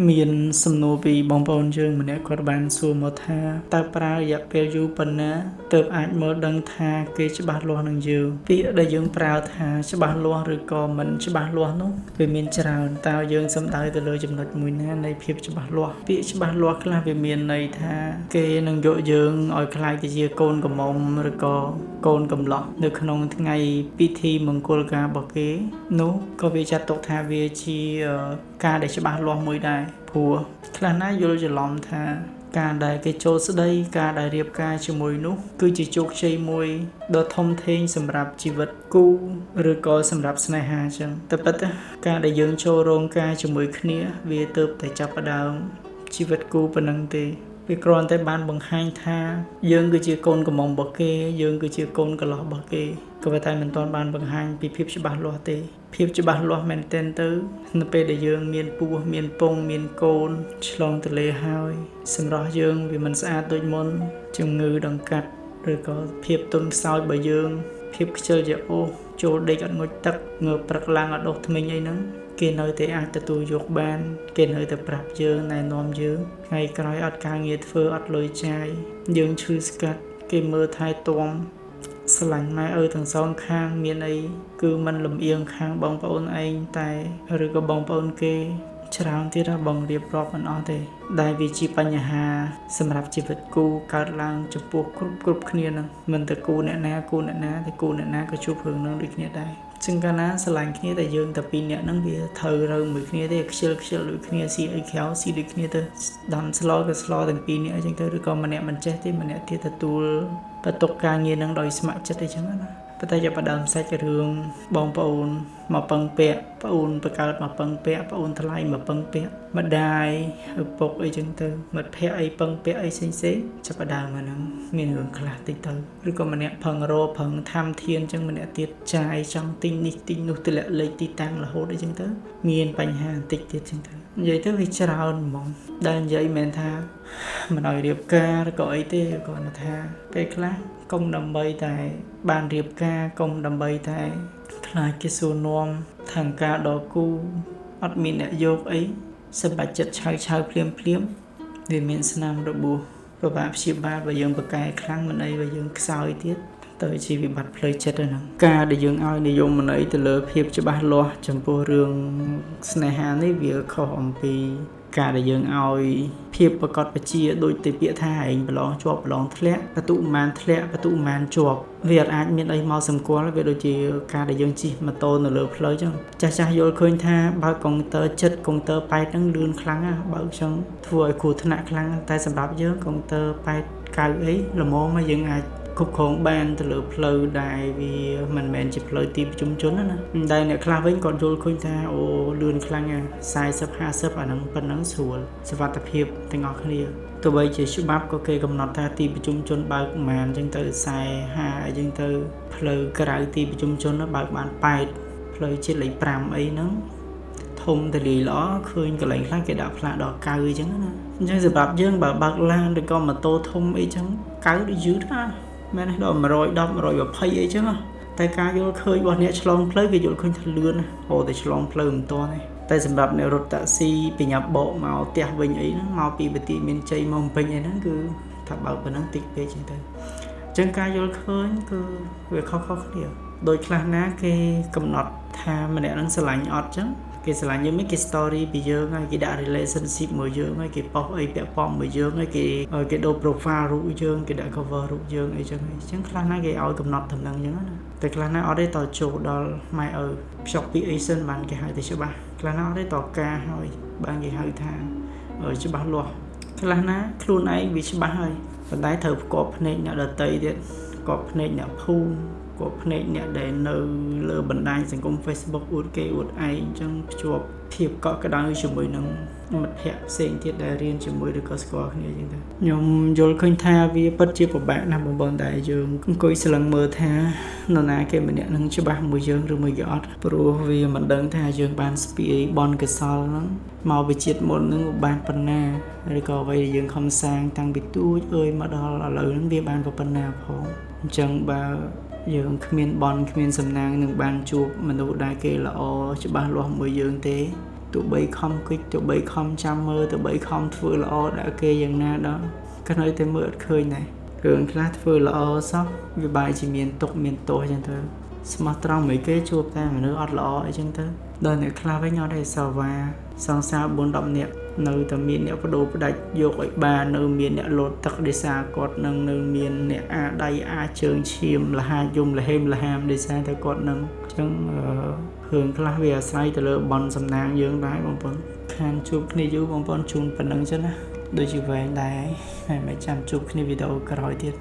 មានសំណួរពីបងប្អូនយើងម្នាក់គាត់បានសួរមកថាតើប្រើរយៈពេលយូរប៉ុណ្ណាទើបអាចមើលដឹងថាគេច្បាស់លាស់នឹងយើងពាក្យដែលយើងប្រើថាច្បាស់លាស់ឬក៏មិនច្បាស់លាស់នោះវាមានច្រើនតើយើងសំដៅទៅលើចំណុចមួយណានៃភាពច្បាស់លាស់ពាក្យច្បាស់លាស់ខ្លះវាមានន័យថាគេនឹងយកយើងឲ្យខ្លាចទៅជាកូនកំមុំឬក៏កូនកំឡោះនៅក្នុងថ្ងៃពិធីមង្គលការរបស់គេនោះក៏វាចាត់ទុកថាវាជាការដែលច្បាស់លាស់មួយដែរព្រោះខ្លះណាយល់ច្រឡំថាការដែលគេចូលស្ដីការដែលរៀបការជាមួយនោះគឺជាជោគជ័យមួយដ៏ធំធេងសម្រាប់ជីវិតគូឬក៏សម្រាប់ស្នេហាអញ្ចឹងតែពិតការដែលយើងចូលរោងការជាមួយគ្នាវាទើបតែចាប់ផ្ដើមជីវិតគូប៉ុណ្ណឹងទេវាគ្រាន់តែបានបង្ហាញថាយើងគឺជាកូនកំមុំរបស់គេយើងគឺជាកូនកន្លោះរបស់គេក៏តែមិនទាន់បានបង្ហាញពីភាពច្បាស់លាស់ទេភាពច្បាស់លាស់មែនទែនទៅនៅពេលដែលយើងមានពោះមានពងមានកូនឆ្លងទលេហើយសម្រស់យើងវាមិនស្អាតដូចមុនជំងឺដង្កាត់ឬក៏ភាពទន់ខ្សោយរបស់យើងភាពខ្ជិលជាអូសចូលដេកអត់ងូតទឹកងើបព្រឹកឡើងអត់ដុសធ្មេញអីហ្នឹងគេនៅតែអាចទទួលយកបានគេនៅតែប្រាប់យើងណែនាំយើងថ្ងៃក្រោយអត់ការងារធ្វើអត់លុយចាយយើងឈឺស្កាត់គេមើលថែទាំស្រឡាញ់ម៉ែឪទាំងសងខាងមានអីគឺมันលំអៀងខាងបងប្អូនឯងតែឬក៏បងប្អូនគេច្រើនទៀតបងរៀបរាប់មិនអស់ទេដែលវាជាបញ្ហាសម្រាប់ជីវិតគូកើតឡើងចំពោះគ្រប់គ្នានឹងមិនតែគូអ្នកណាតែគូអ្នកណាក៏ជួបរឿងនឹងដូចគ្នាដែរចឹងកាលណាស្រឡាញ់គ្នាតែយើងតែពីរនាក់ហ្នឹងវាត្រូវរើមួយគ្នាទេខ្ជិលដូចគ្នាស៊ីអីក្រៅស៊ីដូចគ្នាទៅដំស្លក៏ស្លទាំងពីរនាក់អញ្ចឹងទៅឬក៏ម្នាក់មិនចេះទេម្នាក់ទៀតទទួលបន្ទុកការងារហ្នឹងដោយស្ម័គ្រចិត្តអីចឹងណាប៉ុន្តែចាប់ផ្ដើមសាច់រឿងបងប្អូនមកពឹងពាក់ប្អូនបង្កើតមកពឹងពាក់ប្អូនថ្លៃមកពឹងពាក់ម្ដាយឪពុកអីចឹងទៅមិត្តភ័ក្តិអីពឹងពាក់អីផ្សេងចាប់ផ្ដើមអាហ្នឹងមានរឿងខ្លះតិចទៅឬក៏ម្នាក់ផឹងរោផឹងthamធានចឹងម្នាក់ទៀតចាយចង់ទិញនេះទិញនោះទម្លាក់លេខទីតាំងរហូតអីចឹងទៅមានបញ្ហាបន្តិចទៀតចឹងទៅនិយាយទៅវាច្រើនហ្មងដែលនិយាយមិនថាមិនឲ្យរៀបការឬក៏អីទេគាត់ថាពេលខ្លះកុំដើម្បីតែបានរៀបការកុំដើម្បីតែខ្លាចគេសួរនាំថងការដល់គូអត់មានអ្នកយកអីសម្បត្តិចិត្តឆៅភ្លាមវាមានស្នាមរបួសពិបាកព្យាបាលបើយើងប្រកែខ្លាំងមិនអីបើយើងខ្សោយទៀតទៅជាវិបត្តិផ្លូវចិត្តហ្នឹងការដែលយើងឲ្យនិយមន័យទៅលើភាពច្បាស់លាស់ចំពោះរឿងស្នេហានេះវាខុសអំពីការដែលយើងឲ្យភាពប្រកបវិជ្ជាដូចទៅពាក្យថាឯងប្រឡងជាប់ប្រឡងធ្លាក់បន្ទុកម៉ានធ្លាក់បន្ទុកម៉ានជាប់វាអាចមានអីមកសម្គាល់វាដូចជាការដែលយើងជិះម៉ូតូនៅលើផ្លូវចឹងចាស់យល់ឃើញថាបើកុងទ័រចិត្តកុងទ័រប៉ែតហ្នឹងលឿនខ្លាំងណាស់បើចឹងធ្វើឲ្យគ្រោះថ្នាក់ខ្លាំងតែសម្រាប់យើងកុងទ័រប៉ែតកៅអីល្មមមកយើងអាចគ្រប់គ្រងបានទៅលើផ្លូវដែលវាមិនមែនជាផ្លូវទីប្រជុំជនណាដែលអ្នកខ្លះវិញគាត់យល់ឃើញថាអូលឿនខ្លាំងណាស់40 50អាហ្នឹងប៉ុណ្ណឹងស្រួលសុវត្ថិភាពទាំងអស់គ្នាទោះបីជាច្បាប់ក៏គេកំណត់ថាទីប្រជុំជនបើកប្រហែលអញ្ចឹងទៅ40 អញ្ចឹងទៅផ្លូវក្រៅទីប្រជុំជនបើកបាន8ផ្លូវជាតិលេខ5អីហ្នឹងធំតលីល្អឃើញកន្លែងខ្លះគេដាក់ផ្លាកដល់9អញ្ចឹងណាអញ្ចឹងសម្រាប់យើងបើបើកឡានឬក៏ម៉ូតូធំអីចឹង9ដូចយឺតណាមែនទេដល់110 120អីចឹងតែការយល់ឃើញរបស់អ្នកឆ្លងផ្លូវគេយល់ឃើញថាលឿនហូរតែឆ្លងផ្លូវមិនទាន់ទេតែសម្រាប់អ្នករត់តាក់ស៊ីបញ្ញាបកមកផ្ទះវិញអីហ្នឹងមកពីបន្ទាយមានជ័យមកពេញអីហ្នឹងគឺថាបើប៉ុណ្ណឹងតិចពេកចឹងទៅអញ្ចឹងការយល់ឃើញគឺវាខុសគ្នាដោយខ្លះណាគេកំណត់ថាម្នាក់ហ្នឹងស្រឡាញ់អត់ចឹងគេស្រឡាញ់យើងមិនគេ story ពីយើងហើយគេដាក់ relationship មួយយើងហើយគេប៉ោះអីពាក់ព័ន្ធមួយយើងហើយគេដូរ profile រូបយើងគេដាក់ cover រូបយើងអីចឹងខ្លះណាគេឲ្យកំណត់តំណឹងចឹងណាតែខ្លះណាអត់ទេតចូលដល់ម៉ែឪភ្ជាប់ពីអីសិនបានគេហៅទៅច្បាស់ខ្លះណាអត់ទេតការហើយបានគេហៅថាច្បាស់លាស់ខ្លះណាខ្លួនឯងវាច្បាស់ហើយប៉ុន្តែត្រូវប្រកបភ្នែកអ្នកដទៃទៀតប្រកបភ្នែកអ្នកភូមិក៏ភ្នែកអ្នកដែលនៅលើបណ្ដាញសង្គម Facebook អួតគេអួតឯងអញ្ចឹងភ្ជាប់ភាពកក់ក្ដៅជាមួយនឹងមិត្តភ័ក្តិផ្សេងទៀតដែលរៀនជាមួយឬក៏ស្គាល់គ្នាអញ្ចឹងទៅខ្ញុំយល់ឃើញថាវាពិតជាពិបាកណាស់បងប្អូនដែលយើងអង្គុយស្លឹងមើលថានរណាគេម្នាក់នឹងច្បាស់មួយយើងឬមួយគេអត់ព្រោះវាមិនដឹងថាយើងបានស្ពាយបនកសលហ្នឹងមកវិជាតិមុនហ្នឹងបានប៉ុណ្ណាឬក៏អ្វីដែលយើងខំសាងតាំងពីទូចអើយមកដល់ឥឡូវហ្នឹងវាបានប៉ុណ្ណាផងអញ្ចឹងបើយើងគ្មានបនគ្មានសំណាងនឹងបានជួបមនុស្សដែលគេល្អច្បាស់លាស់មួយយើងទេ tụi bay không kích tụi bay không chăm mơ tụi bay không thưa lõ đã kêយ៉ាងណាđó cái nói tới mượn khơi nàyរឿងខ្លះធ្វើល្អសោះវាបាយជាមានទុកមានទោសអញ្ចឹងទៅស្មោះត្រង់មិនគេជួបតែមនុស្សអត់ល្អអីចឹងទៅដល់អ្នកខ្លះវិញអត់ឲ្យសាវ៉ាសង្សារ4-10នាក់នៅតែមានអ្នកបដូរផ្ដាច់យកឲ្យបាននៅមានអ្នកលោតទឹកដេសាគាត់នឹងនៅមានអ្នកអាដៃអាជើងឈាមលហាយំលហេមលហាមដេសាតែគាត់នឹងអញ្ចឹងរឿងខ្លះវាអាស្រ័យទៅលើបនសំណាងយើងដែរបងប្អូនខានជួបគ្នាយូរបងប្អូនជូនប៉ុណ្្នឹងចឹងណាដូចជាវែងដែរហើយមិនចាំជួបគ្នាវីដេអូក្រោយទៀត